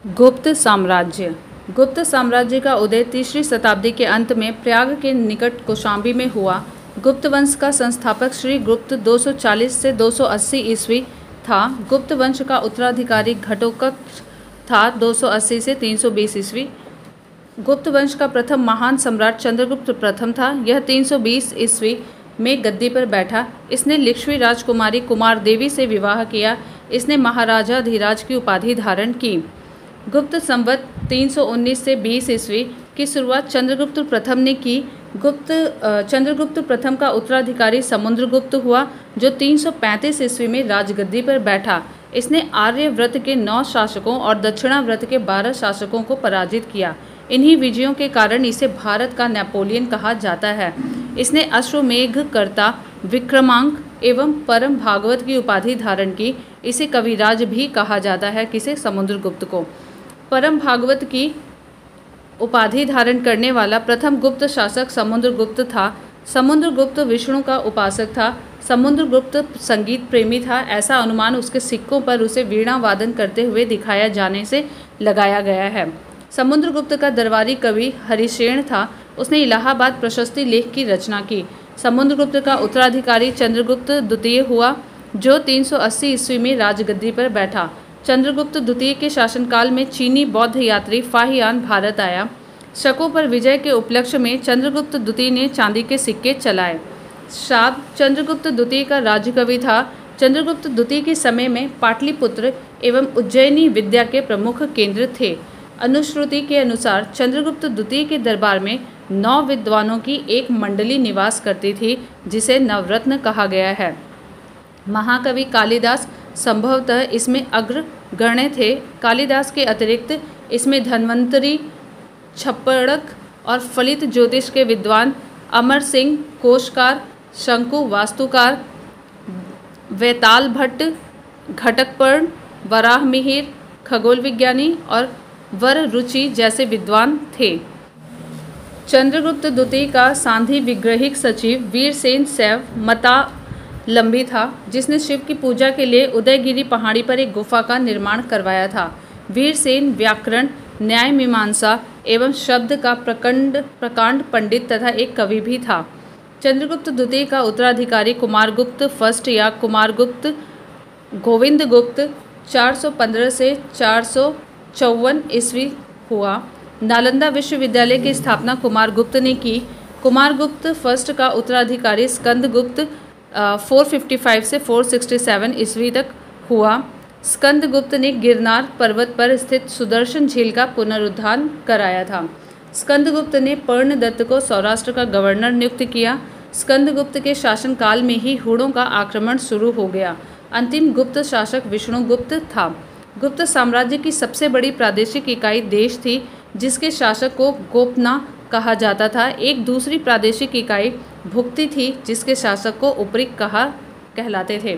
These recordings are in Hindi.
गुप्त साम्राज्य। गुप्त साम्राज्य का उदय तीसरी शताब्दी के अंत में प्रयाग के निकट कौशाम्बी में हुआ। गुप्त वंश का संस्थापक श्री गुप्त 240 से 280 ईस्वी था। गुप्त वंश का उत्तराधिकारी घटोत्कच था 280 से 320 ईस्वी। गुप्त वंश का प्रथम महान सम्राट चंद्रगुप्त प्रथम था। यह 320 ईस्वी में गद्दी पर बैठा। इसने लिच्छवी राजकुमारी कुमार देवी से विवाह किया। इसने महाराजा धीराज की उपाधि धारण की। गुप्त संवत 319 से 20 ईस्वी की शुरुआत चंद्रगुप्त प्रथम ने की। चंद्रगुप्त प्रथम का उत्तराधिकारी समुद्रगुप्त हुआ, जो 335 ईस्वी में राजगद्दी पर बैठा। इसने आर्यव्रत के 9 शासकों और दक्षिणाव्रत के 12 शासकों को पराजित किया। इन्हीं विजयों के कारण इसे भारत का नेपोलियन कहा जाता है। इसने अश्वमेधकर्ता, विक्रमांक एवं परम भागवत की उपाधि धारण की। इसे कविराज भी कहा जाता है। किसे? समुद्रगुप्त को। परम भागवत की उपाधि धारण करने वाला प्रथम गुप्त शासक समुद्रगुप्त था। समुद्रगुप्त विष्णु का उपासक था। समुद्रगुप्त संगीत प्रेमी था। ऐसा अनुमान उसके सिक्कों पर उसे वीणा वादन करते हुए दिखाया जाने से लगाया गया है। समुद्रगुप्त का दरबारी कवि हरिशेन था। उसने इलाहाबाद प्रशस्ति लेख की रचना की। समुद्रगुप्त का उत्तराधिकारी चंद्रगुप्त द्वितीय हुआ, जो 380 ईस्वी में राजगद्दी पर बैठा। चंद्रगुप्त द्वितीय के शासनकाल में चीनी बौद्ध यात्री फाहियान भारत आया। शकों पर विजय के उपलक्ष्य में चंद्रगुप्त द्वितीय ने चांदी के सिक्के चलाए। शाब चंद्रगुप्त द्वितीय का राजकवि था। चंद्रगुप्त द्वितीय के समय में पाटलिपुत्र एवं उज्जैनी विद्या के प्रमुख केंद्र थे। अनुश्रुति के अनुसार चंद्रगुप्त द्वितीय के दरबार में 9 विद्वानों की एक मंडली निवास करती थी, जिसे नवरत्न कहा गया है। महाकवि कालिदास संभवतः इसमें अग्रगण्य थे। कालिदास के अतिरिक्त इसमें धन्वंतरी, छप्पड़क और फलित ज्योतिष के विद्वान अमर सिंह, कोशकार, शंकु वास्तुकार, वैताल भट्ट, घटकपर्ण, वराहमिहिर, खगोल विज्ञानी और वर रुचि जैसे विद्वान थे। चंद्रगुप्त द्वितीय का सांधी विग्रहिक सचिव वीरसेन शैव मतावलंबी था, जिसने शिव की पूजा के लिए उदयगिरी पहाड़ी पर एक गुफा का निर्माण करवाया था। वीरसेन व्याकरण, न्याय मीमांसा एवं शब्द का प्रकांड पंडित तथा एक कवि भी था। चंद्रगुप्त द्वितीय का उत्तराधिकारी कुमारगुप्त फर्स्ट या कुमारगुप्त गोविंदगुप्त 415 से 454 ईस्वी हुआ। नालंदा विश्वविद्यालय की स्थापना कुमारगुप्त ने की। कुमारगुप्त फर्स्ट का उत्तराधिकारी स्कंदगुप्त 455 से 467 ईस्वी तक हुआ। स्कंदगुप्त ने गिरनार पर्वत पर स्थित सुदर्शन झील का पुनरुद्धार कराया था। स्कंदगुप्त ने पर्णदत्त को सौराष्ट्र का गवर्नर नियुक्त किया। स्कंदगुप्त के शासनकाल में ही हुणों का आक्रमण शुरू हो गया। अंतिम गुप्त शासक विष्णुगुप्त था। गुप्त साम्राज्य की सबसे बड़ी प्रादेशिक इकाई देश थी, जिसके शासक को गोपना कहा जाता था। एक दूसरी प्रादेशिक इकाई भुक्ति थी, जिसके शासक को उपरिक कहलाते थे।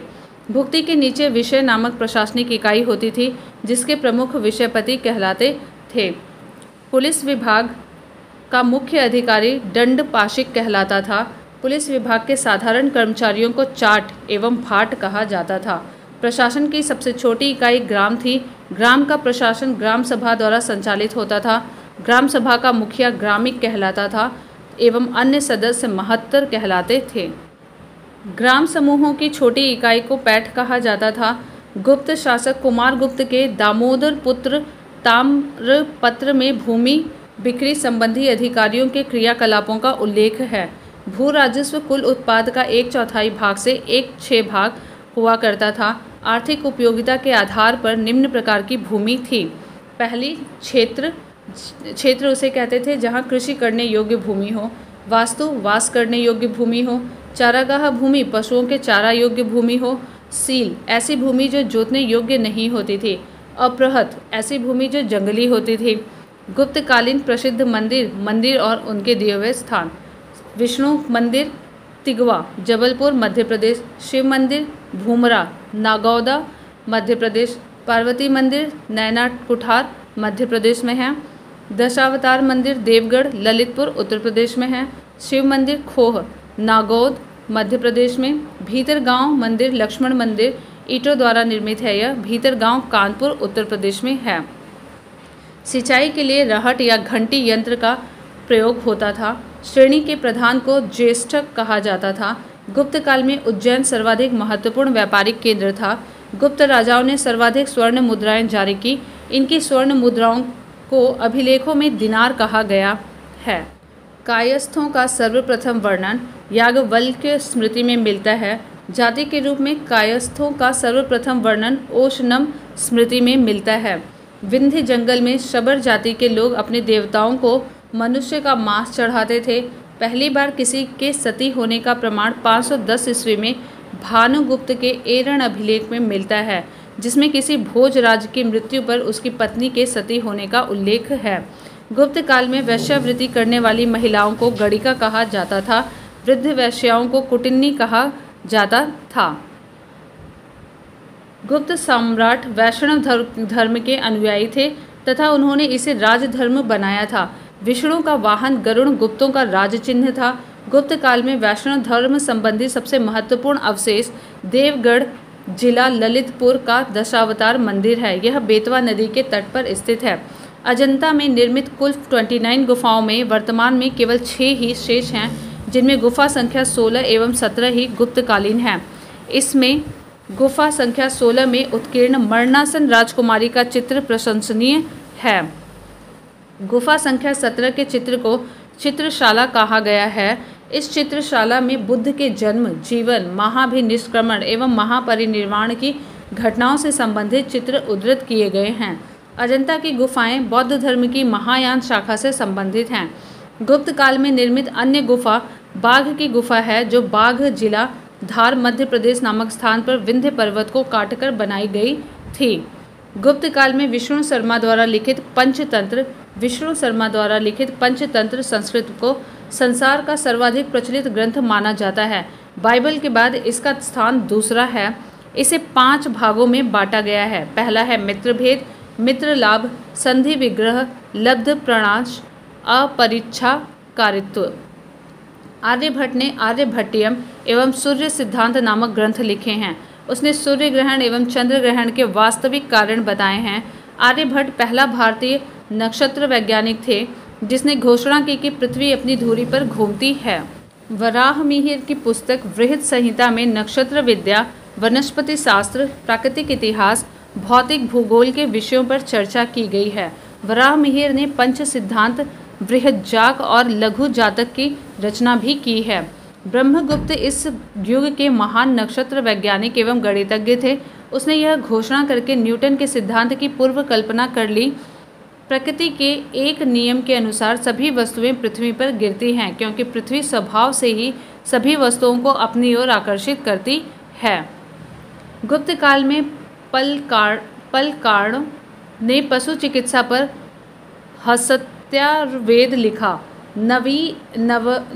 भुक्ति के नीचे विषय नामक प्रशासनिक इकाई होती थी, जिसके प्रमुख विषयपति कहलाते थे। पुलिस विभाग का मुख्य अधिकारी दंडपाशिक कहलाता था। पुलिस विभाग के साधारण कर्मचारियों को चाट एवं भाट कहा जाता था। प्रशासन की सबसे छोटी इकाई ग्राम थी। ग्राम का प्रशासन ग्राम सभा द्वारा संचालित होता था। ग्राम सभा का मुखिया ग्रामिक कहलाता था एवं अन्य सदस्य महत्तर कहलाते थे। ग्राम समूहों की छोटी इकाई को पैठ कहा जाता था। गुप्त शासक कुमारगुप्त के दामोदर पुत्र ताम्रपत्र में भूमि बिक्री संबंधी अधिकारियों के क्रियाकलापों का उल्लेख है। भू राजस्व कुल उत्पाद का 1/4 भाग से 1/6 भाग हुआ करता था। आर्थिक उपयोगिता के आधार पर निम्न प्रकार की भूमि थी। पहली क्षेत्र उसे कहते थे जहां कृषि करने योग्य भूमि हो। वास्तु वास करने योग्य भूमि हो। चारागाह भूमि पशुओं के चारा योग्य भूमि हो। सील ऐसी भूमि जो जोतने योग्य नहीं होती थी। अपृहत ऐसी भूमि जो जंगली होती थी। गुप्तकालीन प्रसिद्ध मंदिर और उनके दिए हुए स्थान: विष्णु मंदिर तिगवा जबलपुर मध्य प्रदेश, शिव मंदिर भूमरा नागौदा मध्य प्रदेश, पार्वती मंदिर नैना कुठार मध्य प्रदेश में है, दशावतार मंदिर देवगढ़ ललितपुर उत्तर प्रदेश में है, शिव मंदिर खोह नागौद मध्य प्रदेश में, भीतरगांव मंदिर लक्ष्मण मंदिर ईंटों द्वारा निर्मित है। यह भीतरगांव कानपुर उत्तर प्रदेश में है। सिंचाई के लिए रहट या घंटी यंत्र का प्रयोग होता था। श्रेणी के प्रधान को ज्येष्ठक कहा जाता था। गुप्त काल में उज्जैन सर्वाधिक महत्वपूर्ण व्यापारिक केंद्र था। गुप्त राजाओं ने सर्वाधिक स्वर्ण मुद्राएं जारी की। इनकी स्वर्ण मुद्राओं को अभिलेखों में दिनार कहा गया है। कायस्थों का सर्वप्रथम वर्णन याज्ञवल्क्य स्मृति में मिलता है। जाति के रूप में कायस्थों का सर्वप्रथम वर्णन ओशनम स्मृति में मिलता है। विंध्य जंगल में शबर जाति के लोग अपने देवताओं को मनुष्य का मांस चढ़ाते थे। पहली बार किसी के सती होने का प्रमाण 510 ईस्वी में भानुगुप्त के एरण अभिलेख में मिलता है, जिसमें किसी भोजराज की मृत्यु पर उसकी पत्नी के सती होने का उल्लेख है। गुप्त काल में वेश्यावृत्ति करने वाली महिलाओं को गणिका कहा जाता था। वृद्ध वेश्याओं को कुटिन्नी कहा जाता था। गुप्त सम्राट वैष्णव धर्म के अनुयायी थे तथा उन्होंने इसे राजधर्म बनाया था। विष्णु का वाहन गरुड़ गुप्तों का राज चिन्ह था। गुप्त काल में वैष्णव धर्म संबंधी सबसे महत्वपूर्ण अवशेष देवगढ़ जिला ललितपुर का दशावतार मंदिर है। यह बेतवा नदी के तट पर स्थित है। अजंता में निर्मित कुल 29 गुफाओं में वर्तमान में केवल 6 ही शेष हैं, जिनमें गुफा संख्या 16 एवं 17 ही गुप्तकालीन है। इसमें गुफा संख्या 16 में उत्कीर्ण मरणासन राजकुमारी का चित्र प्रशंसनीय है। गुफा संख्या 17 के चित्र को चित्रशाला कहा गया है। इस चित्रशाला में बुद्ध के जन्म, जीवन, महाभिनिष्क्रमण एवं महापरिनिर्वाण की घटनाओं से संबंधित चित्र उद्धृत किए गए हैं। अजंता की गुफाएं बौद्ध धर्म की महायान शाखा से संबंधित हैं। गुप्त काल में निर्मित अन्य गुफा बाघ की गुफा है, जो बाघ जिला धार मध्य प्रदेश नामक स्थान पर विंध्य पर्वत को काटकर बनाई गई थी। गुप्त काल में विष्णु शर्मा द्वारा लिखित पंचतंत्र संस्कृत को संसार का सर्वाधिक प्रचलित ग्रंथ माना जाता है। बाइबल के बाद इसका स्थान दूसरा है। इसे 5 भागों में बांटा गया है। पहला है मित्रभेद, मित्र लाभ, संधि विग्रह, लब्ध प्रणाश, अपरिच्छा कारित्व। आर्यभट्ट ने आर्यभट्टियम एवं सूर्य सिद्धांत नामक ग्रंथ लिखे हैं। उसने सूर्य ग्रहण एवं चंद्र ग्रहण के वास्तविक कारण बताए हैं। आर्यभट्ट पहला भारतीय नक्षत्र वैज्ञानिक थे जिसने घोषणा की कि पृथ्वी अपनी धुरी पर घूमती है। वराहमिहिर की पुस्तक वृहद संहिता में नक्षत्र विद्या, वनस्पति शास्त्र, प्राकृतिक इतिहास, भौतिक भूगोल के विषयों पर चर्चा की गई है। वराहमिहिर ने पंच सिद्धांत, बृहज्जाक और लघु जातक की रचना भी की है। ब्रह्मगुप्त इस युग के महान नक्षत्र वैज्ञानिक एवं गणितज्ञ थे। उसने यह घोषणा करके न्यूटन के सिद्धांत की पूर्व कल्पना कर ली। प्रकृति के एक नियम के अनुसार सभी वस्तुएं पृथ्वी पर गिरती हैं, क्योंकि पृथ्वी स्वभाव से ही सभी वस्तुओं को अपनी ओर आकर्षित करती है। गुप्त काल में पलकार्ण ने पशु चिकित्सा पर हसत्यार्वेद लिखा।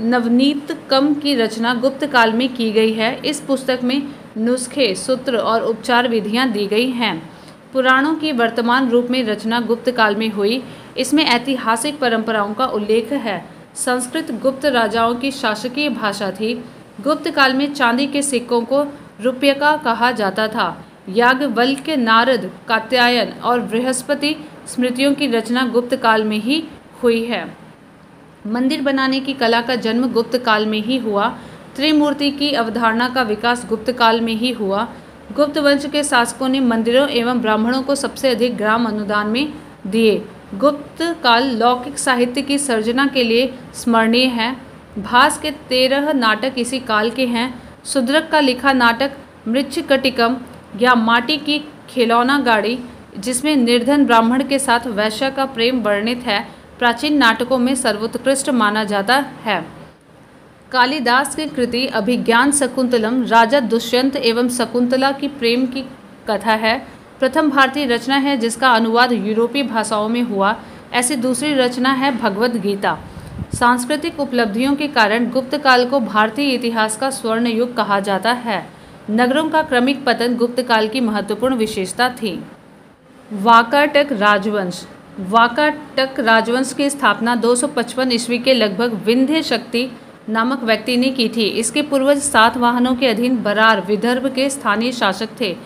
नवनीतकम की रचना गुप्त काल में की गई है। इस पुस्तक में नुस्खे, सूत्र और उपचार विधियां दी गई हैं। पुराणों की वर्तमान रूप में रचना गुप्त काल में हुई। इसमें ऐतिहासिक परंपराओं का उल्लेख है। संस्कृत गुप्त राजाओं की शासकीय भाषा थी। गुप्त काल में चांदी के सिक्कों को रुपयका कहा जाता था। याज्ञवल्क्य, नारद, कात्यायन और बृहस्पति स्मृतियों की रचना गुप्त काल में ही हुई है। मंदिर बनाने की कला का जन्म गुप्त काल में ही हुआ। त्रिमूर्ति की अवधारणा का विकास गुप्त काल में ही हुआ। गुप्त वंश के शासकों ने मंदिरों एवं ब्राह्मणों को सबसे अधिक ग्राम अनुदान में दिए। गुप्त काल लौकिक साहित्य की सर्जना के लिए स्मरणीय है। भास के 13 नाटक इसी काल के हैं। शूद्रक का लिखा नाटक मृच्छकटिकम या माटी की खिलौना गाड़ी, जिसमें निर्धन ब्राह्मण के साथ वैश्या का प्रेम वर्णित है, प्राचीन नाटकों में सर्वोत्कृष्ट माना जाता है। कालिदास की कृति अभिज्ञान शकुंतलम राजा दुष्यंत एवं शकुंतला की प्रेम की कथा है। प्रथम भारतीय रचना है जिसका अनुवाद यूरोपीय भाषाओं में हुआ। ऐसी दूसरी रचना है भगवद गीता। सांस्कृतिक उपलब्धियों के कारण गुप्त काल को भारतीय इतिहास का स्वर्ण युग कहा जाता है। नगरों का क्रमिक पतन गुप्त काल की महत्वपूर्ण विशेषता थी। वाकाटक राजवंश। वाकाटक राजवंश की स्थापना 255 ईस्वी के लगभग विंध्य शक्ति नामक व्यक्ति ने की थी। इसके पूर्वज सातवाहनों के अधीन बरार विदर्भ के स्थानीय शासक थे।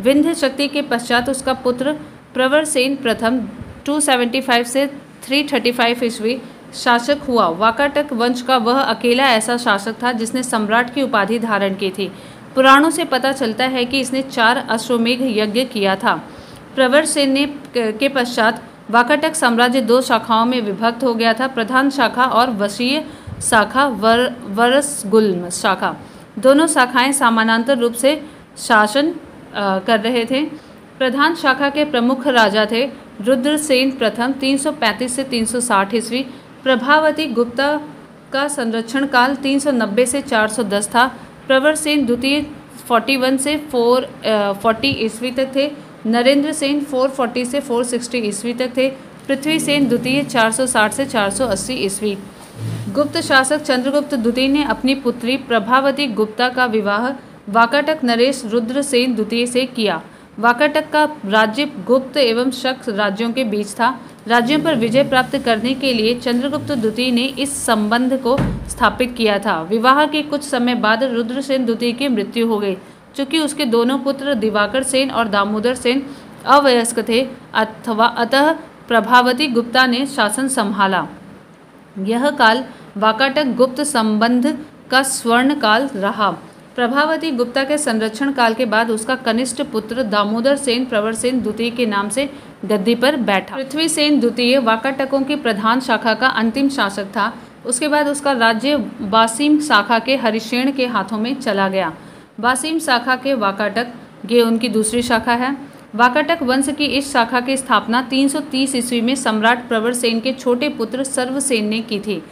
विंध्य शक्ति के पश्चात उसका पुत्र प्रवरसेन प्रथम 275 से 335 ईस्वी शासक हुआ। वाकाटक वंश का वह अकेला ऐसा शासक था जिसने सम्राट की उपाधि धारण की थी। पुराणों से पता चलता है कि इसने 4 अश्वमेघ यज्ञ किया था। प्रवर सेन के पश्चात वाकाटक साम्राज्य 2 शाखाओं में विभक्त हो गया था, प्रधान शाखा और वशीय शाखा, वरसगुल्म शाखा। दोनों शाखाएं समानांतर रूप से शासन कर रहे थे। प्रधान शाखा के प्रमुख राजा थे रुद्रसेन प्रथम 335 से 360 ईस्वी। प्रभावती गुप्ता का संरक्षण काल 390 से 410 था। प्रवर सेन द्वितीय 41 से 440 ईस्वी तक थे। नरेंद्र सेन 440 से 460 ईस्वी तक थे। पृथ्वी सेन द्वितीय 460 से 480 ईस्वी। गुप्त शासक चंद्रगुप्त द्वितीय ने अपनी पुत्री प्रभावती गुप्ता का विवाह वाकाटक नरेश रुद्रसेन द्वितीय से किया। वाकाटक का राज्य गुप्त एवं शक राज्यों के बीच था। राज्यों पर विजय प्राप्त करने के लिए चंद्रगुप्त द्वितीय ने इस संबंध को स्थापित किया था। विवाह के कुछ समय बाद रुद्रसेन द्वितीय की मृत्यु हो गई। चूंकि उसके दोनों पुत्र दिवाकर सेन और दामोदर सेन अवयस्क थे, अतः प्रभावती गुप्ता ने शासन संभाला। यह काल वाकाटक गुप्त संबंध का स्वर्ण काल रहा। प्रभावती गुप्ता के संरक्षण काल के बाद उसका कनिष्ठ पुत्र दामोदर सेन प्रवर सेन द्वितीय के नाम से गद्दी पर बैठा। पृथ्वी सेन द्वितीय वाकाटकों की प्रधान शाखा का अंतिम शासक था। उसके बाद उसका राज्य बासीम शाखा के हरिशेन के हाथों में चला गया। बासीम शाखा के वाकाटक, ये उनकी दूसरी शाखा है। वाकाटक वंश की इस शाखा की स्थापना 330 ईस्वी में सम्राट प्रवर सेन के छोटे पुत्र सर्वसेन ने की थी।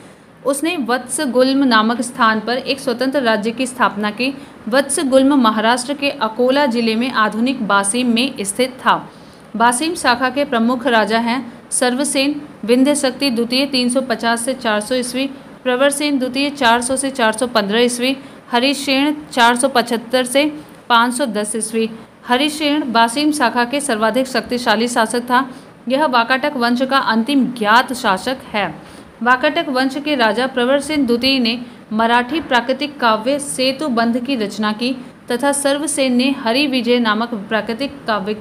उसने वत्सगुल्म नामक स्थान पर एक स्वतंत्र राज्य की स्थापना की। वत्सगुल्म महाराष्ट्र के अकोला जिले में आधुनिक बासीम में स्थित था। बासीम शाखा के प्रमुख राजा हैं सर्वसेन, विंध्य शक्ति द्वितीय 350 से 400 ईस्वी, प्रवर सेन द्वितीय 400 से 415 ईस्वी, हरिशेन 475 से 510 ईस्वी। हरिशेन बासीम शाखा के सर्वाधिक शक्तिशाली शासक था। यह वाकाटक वंश का अंतिम ज्ञात शासक है। वाकाटक वंश के राजा प्रवर सेन द्वितीय ने मराठी प्राकृतिक काव्य सेतुबंध की रचना की तथा सर्वसेन ने हरि विजय नामक प्राकृतिक काव्य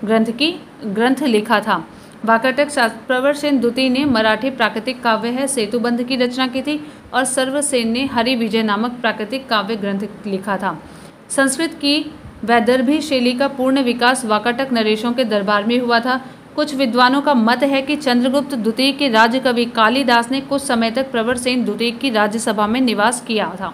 ग्रंथ लिखा था। वाकाटक प्रवर सेन द्वितीय ने मराठी प्राकृतिक काव्य है सेतुबंध की रचना की थी और सर्वसेन ने हरि विजय नामक प्राकृतिक काव्य ग्रंथ लिखा था। संस्कृत की वैदर्भी शैली का पूर्ण विकास वाकाटक नरेशों के दरबार में हुआ था। कुछ विद्वानों का मत है कि चंद्रगुप्त द्वितीय के राजकवि कालिदास ने कुछ समय तक प्रवर सेन द्वितीय की राज्यसभा में निवास किया था।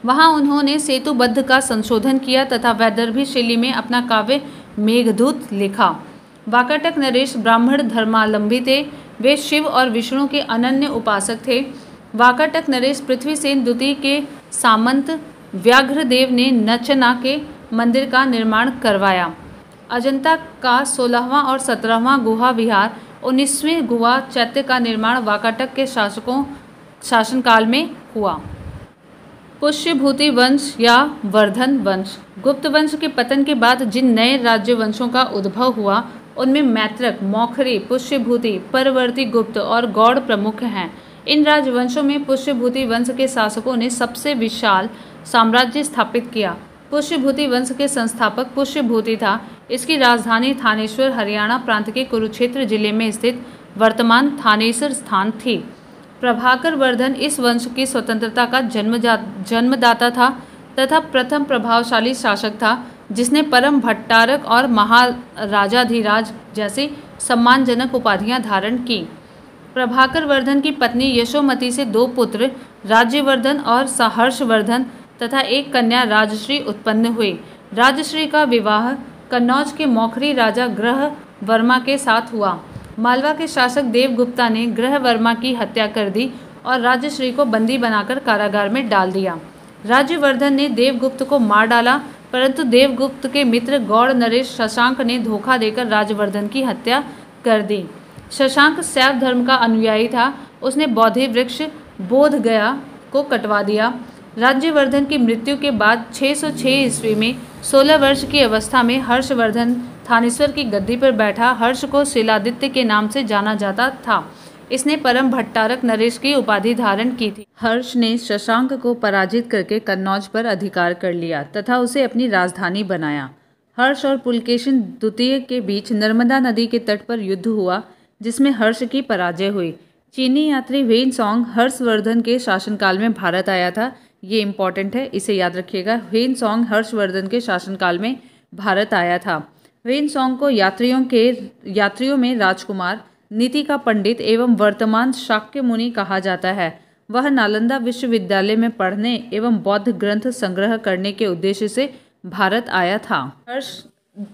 वहां उन्होंने सेतुबद्ध का संशोधन किया तथा वैदर्भी शैली में अपना काव्य मेघदूत लिखा। वाकाटक नरेश ब्राह्मण धर्मावलंबी थे। वे शिव और विष्णु के अनन्य उपासक थे। वाकाटक नरेश पृथ्वी सेन द्वितीय के सामंत व्याघ्रदेव ने नचना के मंदिर का निर्माण करवाया। अजंता का 16वां और 17वां गुहा विहार, 19वें गुहा चैत्य का निर्माण वाकाटक के शासनकाल में हुआ। पुष्यभूति वंश या वर्धन वंश। गुप्त वंश के पतन के बाद जिन नए राज्य वंशों का उद्भव हुआ उनमें मैत्रक, मौखरी, पुष्यभूति, परवर्ती गुप्त और गौड़ प्रमुख हैं। इन राजवंशों में पुष्यभूति वंश के शासकों ने सबसे विशाल साम्राज्य स्थापित किया। पुष्यभूति वंश के संस्थापक पुष्यभूति था। इसकी राजधानी थानेश्वर हरियाणा प्रांत के कुरुक्षेत्र जिले में स्थित वर्तमान थानेसर स्थान थी। प्रभाकर वर्धन इस वंश की स्वतंत्रता का जन्मदाता था तथा प्रथम प्रभावशाली शासक था जिसने परम भट्टारक और महाराजाधिराज जैसी सम्मानजनक उपाधियां धारण की। प्रभाकर वर्धन की पत्नी यशोमती से 2 पुत्र राज्यवर्धन और हर्षवर्धन तथा एक कन्या राजश्री उत्पन्न हुई। राजश्री का विवाह कन्नौज के मौखरी राजा ग्रह वर्मा के साथ हुआ। मालवा के शासक देवगुप्ता ने ग्रह वर्मा की हत्या कर दी और राजश्री को बंदी बनाकर कारागार में डाल दिया। राज्यवर्धन ने देवगुप्त को मार डाला, परंतु देवगुप्त के मित्र गौड़ नरेश शशांक ने धोखा देकर राज्यवर्धन की हत्या कर दी। शशांक शैव धर्म का अनुयायी था। उसने बोधि वृक्ष बोध गया को कटवा दिया। राज्यवर्धन की मृत्यु के बाद 606 ईस्वी में 16 वर्ष की अवस्था में हर्षवर्धन थानेश्वर की गद्दी पर बैठा। हर्ष को शिलादित्य के नाम से जाना जाता था। इसने परम भट्टारक नरेश की उपाधि धारण की थी। हर्ष ने शशांक को पराजित करके कन्नौज पर अधिकार कर लिया तथा उसे अपनी राजधानी बनाया। हर्ष और पुलकेशिन द्वितीय के बीच नर्मदा नदी के तट पर युद्ध हुआ, जिसमें हर्ष की पराजय हुई। चीनी यात्री ह्वेनसांग हर्षवर्धन के शासनकाल में भारत आया था। ये इंपॉर्टेंट है, इसे याद रखिएगा। ह्वेनसांग हर्षवर्धन के शासनकाल में भारत आया था। ह्वेनसांग को यात्रियों में राजकुमार, नीति का पंडित एवं वर्तमान शाक्य मुनि कहा जाता है। वह नालंदा विश्वविद्यालय में पढ़ने एवं बौद्ध ग्रंथ संग्रह करने के उद्देश्य से भारत आया था। हर्ष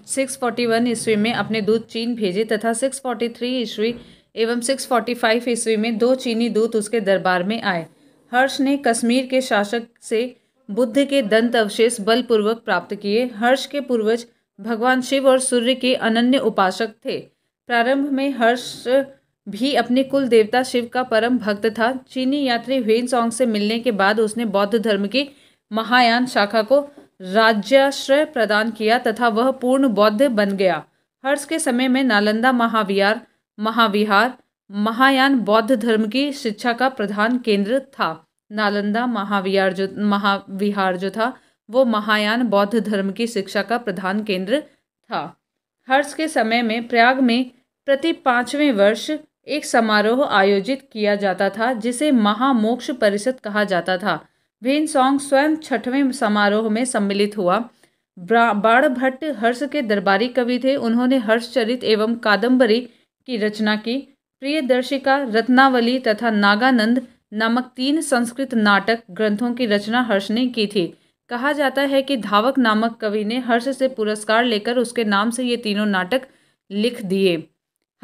641 ईस्वी में अपने दूत चीन भेजे तथा 643 ईस्वी एवं 645 ईस्वी में 2 चीनी दूत उसके दरबार में आए। हर्ष ने कश्मीर के शासक से बुद्ध के दंत अवशेष बलपूर्वक प्राप्त किए। हर्ष के पूर्वज भगवान शिव और सूर्य के अनन्य उपासक थे। प्रारंभ में हर्ष भी अपने कुल देवता शिव का परम भक्त था। चीनी यात्री ह्वेनसांग से मिलने के बाद उसने बौद्ध धर्म की महायान शाखा को राज्याश्रय प्रदान किया तथा वह पूर्ण बौद्ध बन गया। हर्ष के समय में नालंदा महाविहार महायान बौद्ध धर्म की शिक्षा का प्रधान केंद्र था। नालंदा महाविहार जो था वो महायान बौद्ध धर्म की शिक्षा का प्रधान केंद्र था। हर्ष के समय में प्रयाग में प्रति 5वें वर्ष एक समारोह आयोजित किया जाता था, जिसे महामोक्ष परिषद कहा जाता था। ह्वेनसांग स्वयं 6वें समारोह में सम्मिलित हुआ। बाणभट्ट हर्ष के दरबारी कवि थे। उन्होंने हर्षचरित एवं कादंबरी की रचना की। प्रियदर्शिका, रत्नावली तथा नागानंद नामक 3 संस्कृत नाटक ग्रंथों की रचना हर्ष ने की थी। कहा जाता है कि धावक नामक कवि ने हर्ष से पुरस्कार लेकर उसके नाम से ये तीनों नाटक लिख दिए।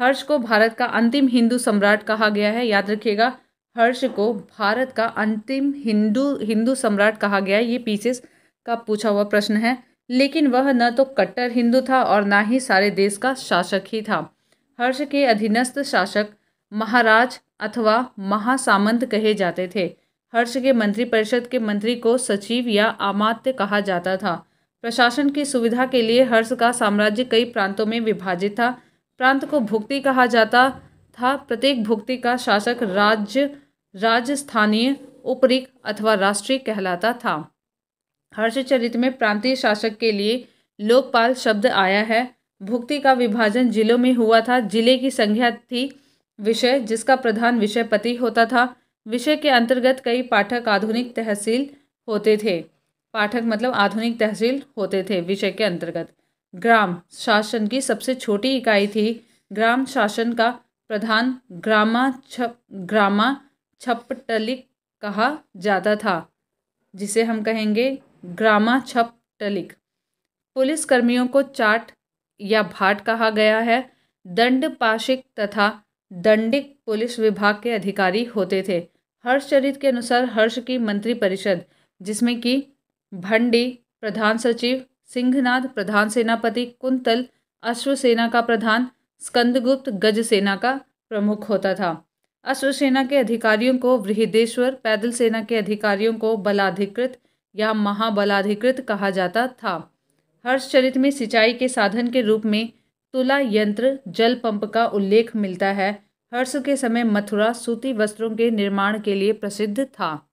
हर्ष को भारत का अंतिम हिंदू सम्राट कहा गया है। याद रखिएगा, हर्ष को भारत का अंतिम हिंदू सम्राट कहा गया है। ये पीसीएस का पूछा हुआ प्रश्न है। लेकिन वह न तो कट्टर हिंदू था और ना ही सारे देश का शासक ही था। हर्ष के अधीनस्थ शासक महाराज अथवा महासामंत कहे जाते थे। हर्ष के मंत्रिपरिषद के मंत्री को सचिव या अमात्य कहा जाता था। प्रशासन की सुविधा के लिए हर्ष का साम्राज्य कई प्रांतों में विभाजित था। प्रांत को भुक्ति कहा जाता था। प्रत्येक भुक्ति का शासक राजस्थानीय, उपरिक अथवा राष्ट्रीय कहलाता था। हर्षचरित में प्रांतीय शासक के लिए लोकपाल शब्द आया है। भुक्ति का विभाजन जिलों में हुआ था। जिले की संज्ञा थी विषय, जिसका प्रधान विषयपति होता था। विषय के अंतर्गत कई पाठक आधुनिक तहसील होते थे। पाठक मतलब आधुनिक तहसील होते थे विषय के अंतर्गत। ग्राम शासन की सबसे छोटी इकाई थी। ग्राम शासन का प्रधान ग्रामा छपटलिक कहा जाता था, जिसे हम कहेंगे ग्रामा छपटलिक। पुलिस कर्मियों को चाट या भाट कहा गया है। दंडपाशिक तथा दंडिक पुलिस विभाग के अधिकारी होते थे। हर्षचरित के अनुसार हर्ष की मंत्रिपरिषद, जिसमें कि भंडी प्रधान सचिव, सिंहनाद प्रधान सेनापति, कुंतल अश्वसेना का प्रधान, स्कंदगुप्त गज सेना का प्रमुख होता था। अश्वसेना के अधिकारियों को बृहदेश्वर, पैदल सेना के अधिकारियों को बलाधिकृत या महाबलाधिकृत कहा जाता था। हर्षचरित में सिंचाई के साधन के रूप में तुला यंत्र, जल पंप का उल्लेख मिलता है। हर्ष के समय मथुरा सूती वस्त्रों के निर्माण के लिए प्रसिद्ध था।